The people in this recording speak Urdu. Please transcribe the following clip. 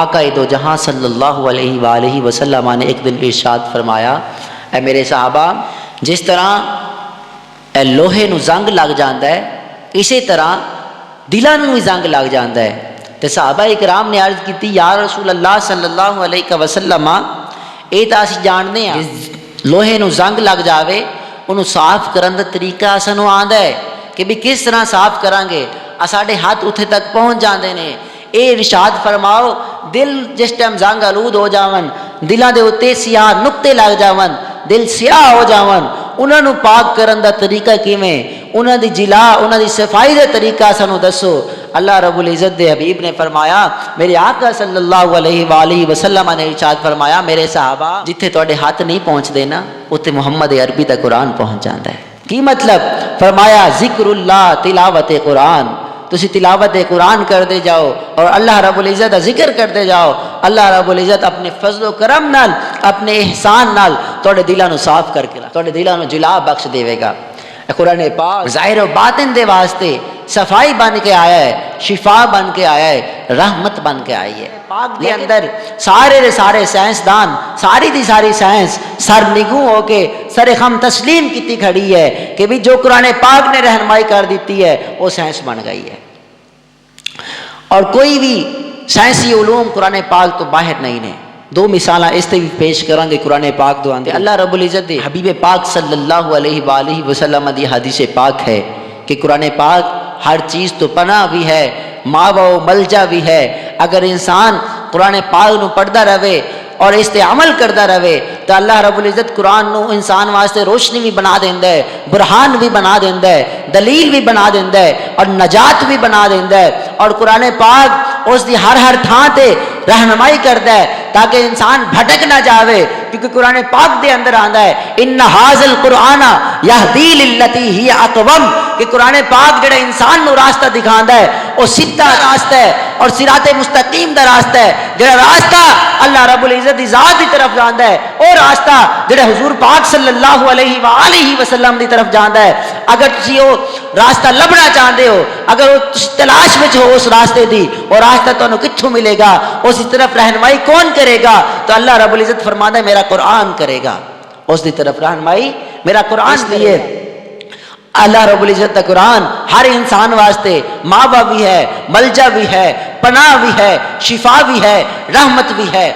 آقا دو جہاں صلی اللہ علیہ وآلہ وسلم نے ایک دن ارشاد فرمایا، اے میرے صحابہ، جس طرح لوہے نو زنگ لگ جاندہ ہے اسی طرح دلاں نو بھی زنگ لگ جاندہ ہے۔ تے صحابہ اکرام نے عرض کی یا رسول اللہ صلی اللہ علیہ وسلم، اے تا اسی جاننے ہیں لوہے نو زنگ لگ جاوے انہوں صاف کرن دا طریقہ سانو آندا ہے کہ بھی کس طرح صاف کران گے، ساڈے ہاتھ اتھے تک پہنچ جاندے نے۔ اے ارشاد فرماؤ دل جس ٹائم زنگ آلود ہو جاون، دلاں دے اتے سیاہ نقطے لگ جاون، دل سیاہ ہو جاون، انہاں نو پاک کرن دا طریقہ کیویں، انہاں دی جلا انہاں دی صفائی دا طریقہ سانو دسو۔ اللہ رب العزت دے حبیب نے فرمایا، میرے آقا صلی اللہ علیہ وآلہ وسلم نے ارشاد فرمایا، میرے صحابہ جتھے تواڈے ہاتھ نہیں پہنچ دے نا اوتے محمد عربی دا قرآن پہنچ جاندا ہے۔ کی مطلب؟ فرمایا ذکر اللہ تلاوت قرآن، تسی تلاوت قرآن کرتے جاؤ اور اللہ رب العزت ذکر کرتے جاؤ، اللہ رب العزت اپنے فضل و کرم نال اپنے احسان نال توڑے دلاں نو صاف کر کے توڑے دلاں نو جلا بخش دے گا۔ قرآن پاک ظاہر و باطن دے واسطے صفائی بن کے آیا ہے، شفا بن کے آیا ہے، رحمت بن کے آئی ہے۔ پاک دے اندر سارے دے سارے سائنسدان، ساری دی ساری سائنس سر نگوں ہو کے سر خم تسلیم کیتی کھڑی ہے کہ بھی جو قرآن پاک نے رہنمائی کر دیتی ہے وہ سائنس بن گئی ہے، اور کوئی بھی سائنسی علوم قرآن پاک تو باہر نہیں نے۔ دو مثالہ اس سے بھی پیش کریں گے قرآن پاک دو آندے۔ اللہ رب العزت دے حبیب پاک صلی اللہ علیہ وآلہ وسلم دی حدیث پاک ہے کہ قرآن پاک ہر چیز تو پناہ بھی ہے، ماوا و ملجا بھی ہے۔ اگر انسان قرآن پاک نو پڑھدا رہے اور اس تے عمل کردا رہے تو اللہ رب العزت قرآن نو انسان واسطے روشنی بھی بنا دیندا ہے، برہان بھی بنا دیندا ہے، دلیل بھی بنا دیندا ہے اور نجات بھی بنا دیندا ہے۔ اور قرآن پاک اس دی ہر تھان تے رہنمائی کردا ہے تاکہ انسان بھٹک نہ جاوے، کیونکہ قرآن پاک دے اندر آندا ہے ان ھذا القرآن یہدی للتی ہی اقوم، کہ قرآن پاک جڑا انسان نو راستہ دکھاندا ہے وہ سیدھا راستہ ہے اور صراط مستقیم دا راستہ ہے۔ جڑا راستہ اللہ رب العزت دی ذات دی طرف جاندا ہے اور راستہ جڑا حضور پاک صلی اللہ علیہ وآلہ وسلم دی طرف جاندا ہے۔ اگر تسی وہ راستہ لبنا چاہتے ہو، اگر وہ تلاش وچ ہو اس راستے دی، وہ راستہ تانوں کتھوں ملے گا، اس کی طرف رہنمائی کون کرے گا؟ تو اللہ رب العزت فرماتا ہے میرا قرآن کرے گا، اس دی طرف رہنمائی میرا قرآن لیے۔ اللہ رب العزت کا قرآن ہر انسان واسطے ماوا بھی ہے، ملجا بھی ہے، پناہ بھی ہے، شفا بھی ہے، رحمت بھی ہے۔